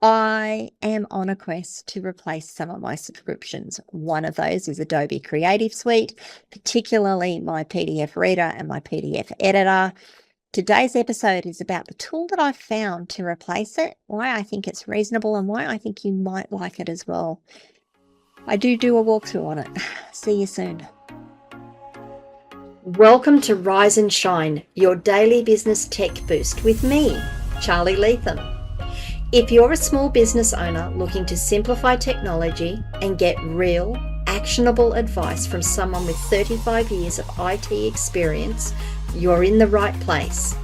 I am on a quest to replace some of my subscriptions. One of those is Adobe Creative Suite, particularly my PDF Reader and my PDF Editor. Today's episode is about the tool that I've found to replace it, why I think it's reasonable, and why I think you might like it as well. I do a walkthrough on it. See you soon. Welcome to Rise and Shine, your daily business tech boost with me, Charly Leetham. If you're a small business owner looking to simplify technology and get real, actionable advice from someone with 35 years of IT experience, you're in the right place.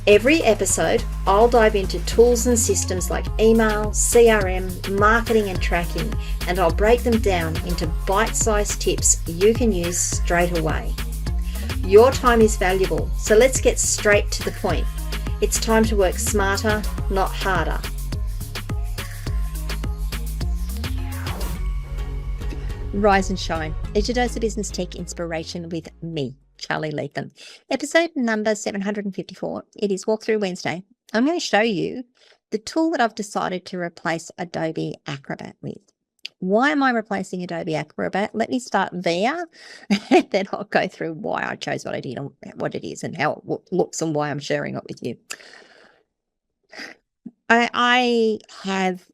Every episode, I'll dive into tools and systems like email, CRM, marketing and tracking, and I'll break them down into bite-sized tips you can use straight away. Your time is valuable, so let's get straight to the point. It's time to work smarter, not harder. Rise and Shine. It's your dose of business tech inspiration with me, Charly Leetham. Episode number 754. It is Walkthrough Wednesday. I'm going to show you the tool that I've decided to replace Adobe Acrobat with. Why am I replacing Adobe Acrobat? Let me start there, and then I'll go through why I chose what I did and what it is and how it looks and why I'm sharing it with you. I have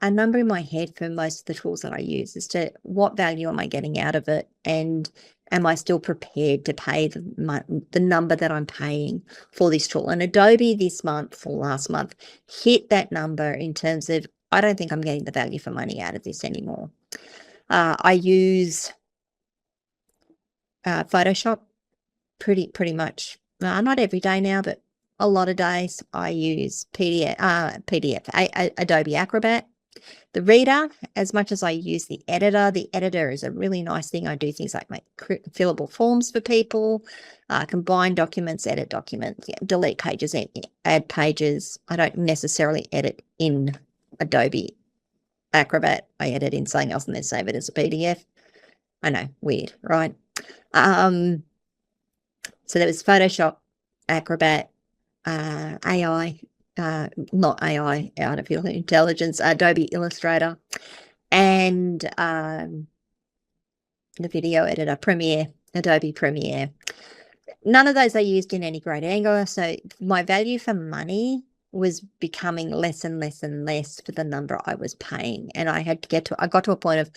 a number in my head for most of the tools that I use as to what value am I getting out of it, and am I still prepared to pay the number that I'm paying for this tool? And Adobe this month or last month hit that number in terms of I don't think I'm getting the value for money out of this anymore. I use Photoshop pretty much, not every day now, but a lot of days. I use Adobe Acrobat. The Reader, as much as I use the editor is a really nice thing. I do things like make fillable forms for people, combine documents, edit documents, delete pages, add pages. I don't necessarily edit in Adobe Acrobat. I edit in something else and then save it as a PDF. I know, weird, right? So there was Photoshop, Acrobat, AI, not AI, artificial intelligence, Adobe Illustrator, and the video editor, Premiere, Adobe Premiere. None of those I used in any great angle, so my value for money was becoming less and less and less for the number I was paying. And I got to a point of,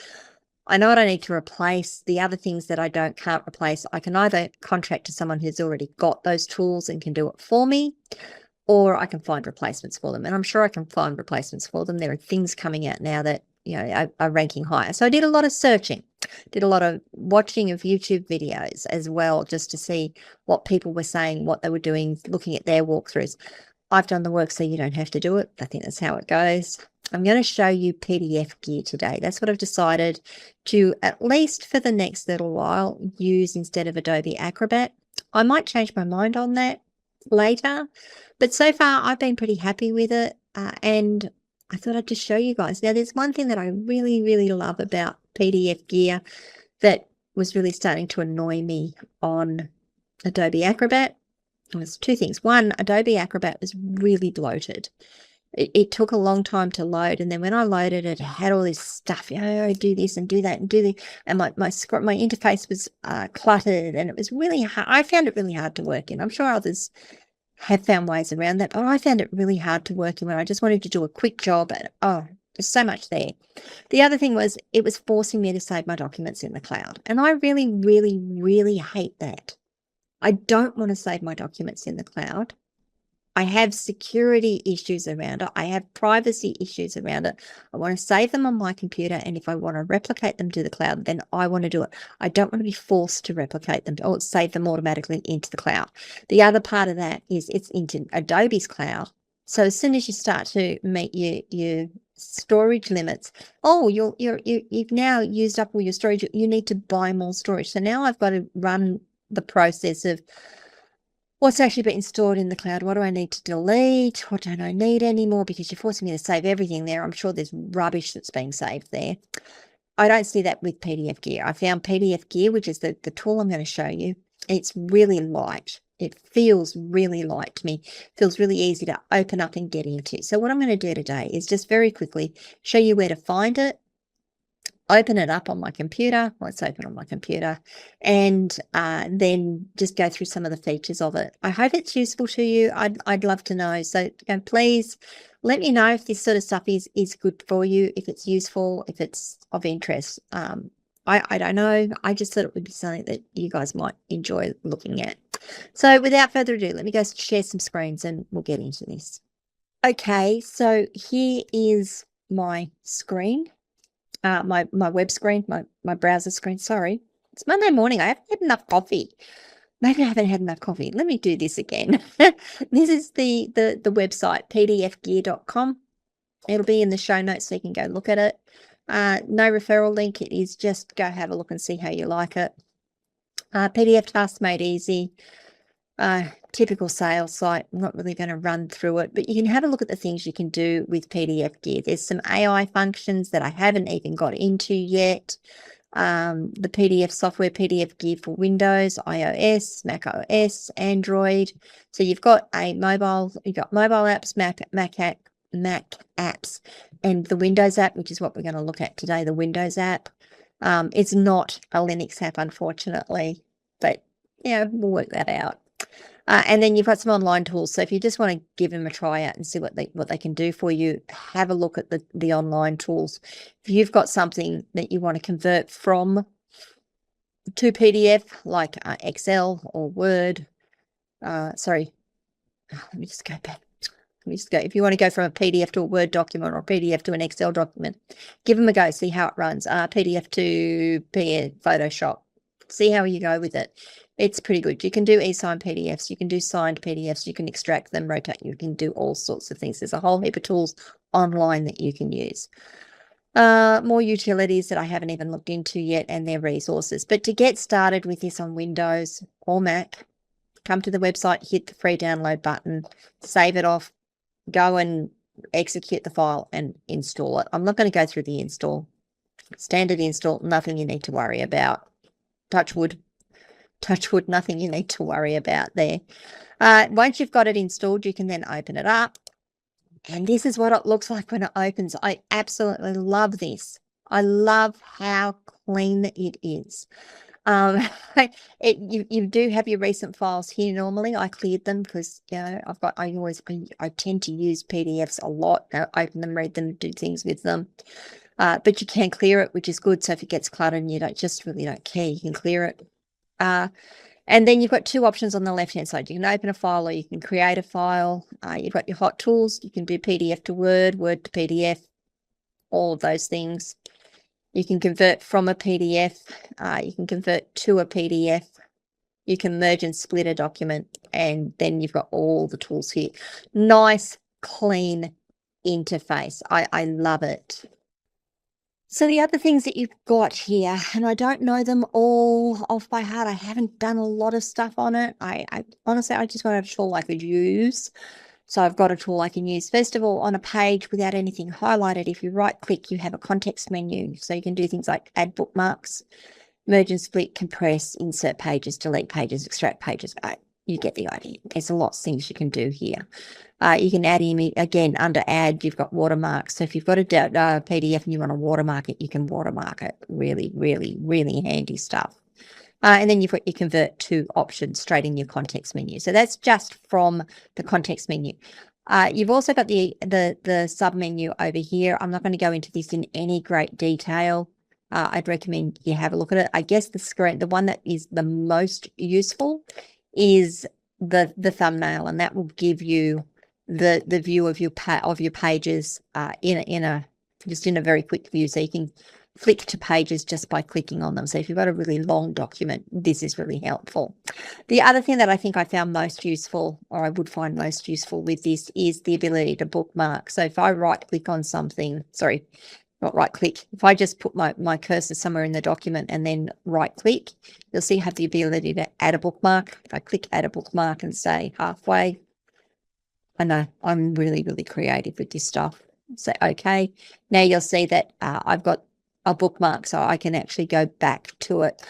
I know what I need to replace. The other things that I can't replace, I can either contract to someone who's already got those tools and can do it for me, or I can find replacements for them. And I'm sure I can find replacements for them. There are things coming out now that, are ranking higher. So I did a lot of searching, did a lot of watching of YouTube videos as well, just to see what people were saying, what they were doing, looking at their walkthroughs. I've done the work so you don't have to do it. I think that's how it goes. I'm going to show you PDFGear today. That's what I've decided to, at least for the next little while, use instead of Adobe Acrobat. I might change my mind on that later, but so far I've been pretty happy with it, and I thought I'd just show you guys. Now, there's one thing that I really, really love about PDFGear that was really starting to annoy me on Adobe Acrobat. There's two things. One, Adobe Acrobat was really bloated. It took a long time to load, and then when I loaded it, it had all this stuff. I do this and do that and do the, and my interface was cluttered, and it was really hard. I found it really hard to work in. I'm sure others have found ways around that, but I found it really hard to work in when I just wanted to do a quick job. And there's so much there. The other thing was it was forcing me to save my documents in the cloud, and I really, really, really hate that. I don't want to save my documents in the cloud. I have security issues around it. I have privacy issues around it. I want to save them on my computer, and if I want to replicate them to the cloud, then I want to do it. I don't want to be forced to replicate them or save them automatically into the cloud. The other part of that is it's into Adobe's cloud. So as soon as you start to meet your storage limits, you've now used up all your storage. You need to buy more storage. So now I've got to run the process of what's actually been stored in the cloud. What do I need to delete? What don't I need anymore? Because you're forcing me to save everything there. I'm sure there's rubbish that's being saved there. I don't see that with PDFGear. I found PDFGear, which is the tool I'm going to show you. It's really light. It feels really light to me. Feels really easy to open up and get into. So what I'm going to do today is just very quickly show you where to find it, open it up on my computer. Let's open on my computer, and then just go through some of the features of it. I hope it's useful to you. I'd love to know. So please let me know if this sort of stuff is good for you, if it's useful, if it's of interest. I don't know. I just thought it would be something that you guys might enjoy looking at. So without further ado, let me go share some screens and we'll get into this. Okay, so here is my screen, my web screen, my browser screen. Sorry, it's Monday morning. I haven't had enough coffee. Maybe I haven't had enough coffee. Let me do this again. This is the website, PDFGear.com. It'll be in the show notes so you can go look at it. No referral link. It is just go have a look and see how you like it. PDF tasks made easy. Typical sales site. I'm not really going to run through it, but you can have a look at the things you can do with PDF Gear. There's some AI functions that I haven't even got into yet. The PDF software, PDF Gear for Windows, iOS, Mac OS, Android. So you've got mobile apps, Mac apps, and the Windows app, which is what we're going to look at today, the Windows app. It's not a Linux app, unfortunately, but yeah, we'll work that out. And then you've got some online tools. So if you just want to give them a try out and see what they can do for you, have a look at the online tools. If you've got something that you want to convert from to PDF, like Excel or Word, sorry, let me just go back. If you want to go from a PDF to a Word document or a PDF to an Excel document, give them a go, see how it runs. PDF to Photoshop, see how you go with it. It's pretty good. You can do e-signed PDFs, you can do signed PDFs, you can extract them, rotate, you can do all sorts of things. There's a whole heap of tools online that you can use. More utilities that I haven't even looked into yet, and their resources. But to get started with this on Windows or Mac, come to the website, hit the free download button, save it off, go and execute the file and install it. I'm not going to go through the install. Standard install, nothing you need to worry about. Touch wood, nothing you need to worry about there. Once you've got it installed, you can then open it up. And this is what it looks like when it opens. I absolutely love this. I love how clean it is. You do have your recent files here. Normally I cleared them because I tend to use PDFs a lot. I open them, read them, do things with them. But you can clear it, which is good. So if it gets cluttered and you really don't care, you can clear it. And then you've got two options on the left-hand side. You can open a file or you can create a file. You've got your hot tools. You can do PDF to Word, Word to PDF, all of those things. You can convert from a PDF. You can convert to a PDF. You can merge and split a document. And then you've got all the tools here. Nice, clean interface. I love it. So the other things that you've got here, and I don't know them all off by heart. I haven't done a lot of stuff on it. I honestly, I just want to have a tool I could use. So I've got a tool I can use. First of all, on a page without anything highlighted, if you right click, you have a context menu. So you can do things like add bookmarks, merge and split, compress, insert pages, delete pages, extract pages. You get the idea. There's a lot of things you can do here. You can add image, again, under add, you've got watermarks. So if you've got a PDF and you want to watermark it, you can watermark it. Really, really, really handy stuff. And then you've got your convert to option straight in your context menu. So that's just from the context menu. You've also got the sub menu over here. I'm not going to go into this in any great detail. I'd recommend you have a look at it. I guess the one that is the most useful is the thumbnail, and that will give you the view of your pages in a very quick view, so you can flick to pages just by clicking on them. So if you've got a really long document, this is really helpful. The other thing that I think I found most useful, or I would find most useful with this, is the ability to bookmark. So if I right click on something, sorry, not right click, if I just put my cursor somewhere in the document and then right click, you'll see I have the ability to add a bookmark. If I click add a bookmark and say halfway, I know I'm really, really creative with this stuff. Say okay. Now you'll see that I've got a bookmark, so I can actually go back to it.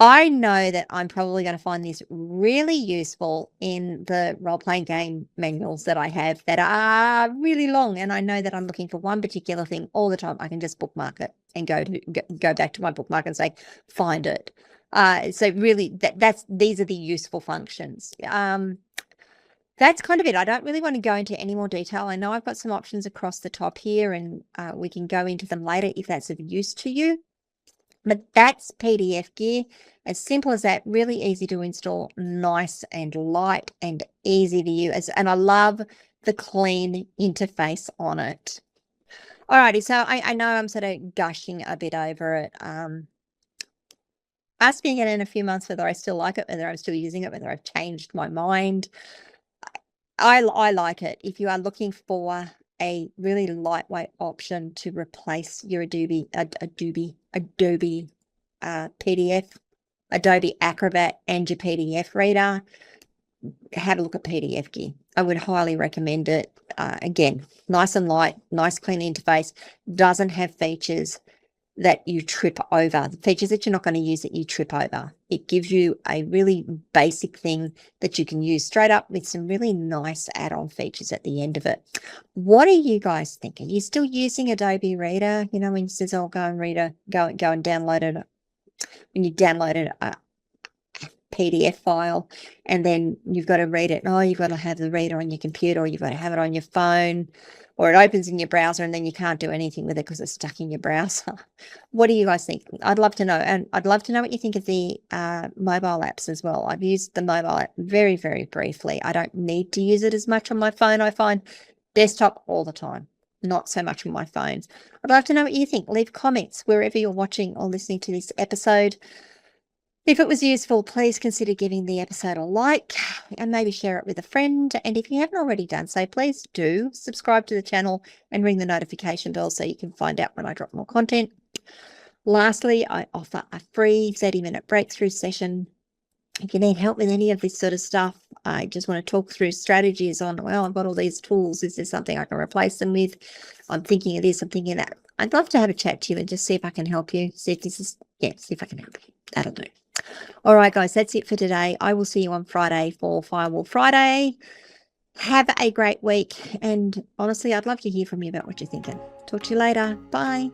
I know that I'm probably going to find this really useful in the role-playing game manuals that I have that are really long, and I know that I'm looking for one particular thing all the time. I can just bookmark it and go back to my bookmark and say, find it. So really, these are the useful functions. That's kind of it. I don't really want to go into any more detail. I know I've got some options across the top here, and we can go into them later if that's of use to you. But that's PDFGear. As simple as that, really easy to install, nice and light and easy to use. And I love the clean interface on it. Alrighty, so I know I'm sort of gushing a bit over it. Ask me again in a few months whether I still like it, whether I'm still using it, whether I've changed my mind. I like it. If you are looking for a really lightweight option to replace your Adobe PDF, Adobe Acrobat and your PDF reader, have a look at PDFGear. I would highly recommend it. Again, nice and light, nice clean interface, doesn't have features that you trip over, the features that you're not going to use that you trip over. It gives you a really basic thing that you can use straight up with some really nice add-on features at the end of it. What do you guys think? Are you still using Adobe Reader? You know, when it says, oh, go and download it. When you download a PDF file and then you've got to read it. Oh, you've got to have the reader on your computer, or you've got to have it on your phone, or it opens in your browser and then you can't do anything with it because it's stuck in your browser. What do you guys think? I'd love to know. And I'd love to know what you think of the mobile apps as well. I've used the mobile app very, very briefly. I don't need to use it as much on my phone. I find desktop all the time, not so much on my phones. I'd love to know what you think. Leave comments wherever you're watching or listening to this episode. If it was useful, please consider giving the episode a like and maybe share it with a friend. And if you haven't already done so, please do subscribe to the channel and ring the notification bell so you can find out when I drop more content. Lastly, I offer a free 30-minute breakthrough session. If you need help with any of this sort of stuff, I just want to talk through strategies on, well, I've got all these tools. Is there something I can replace them with? I'm thinking of this, I'm thinking of that. I'd love to have a chat to you and just see if I can help you. See if I can help you. That'll do. All right, guys, that's it for today. I will see you on Friday for Firewall Friday. Have a great week. And honestly, I'd love to hear from you about what you're thinking. Talk to you later. Bye.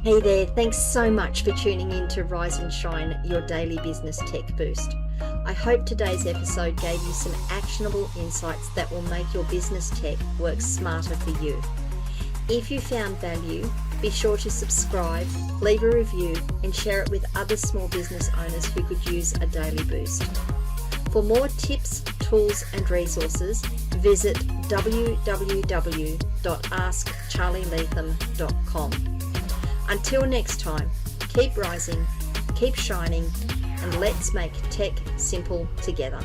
Hey there, thanks so much for tuning in to Rise and Shine, your daily business tech boost. I hope today's episode gave you some actionable insights that will make your business tech work smarter for you. If you found value, be sure to subscribe, leave a review, and share it with other small business owners who could use a daily boost. For more tips, tools, and resources, visit www.askcharlyleetham.com. Until next time, keep rising, keep shining, and let's make tech simple together.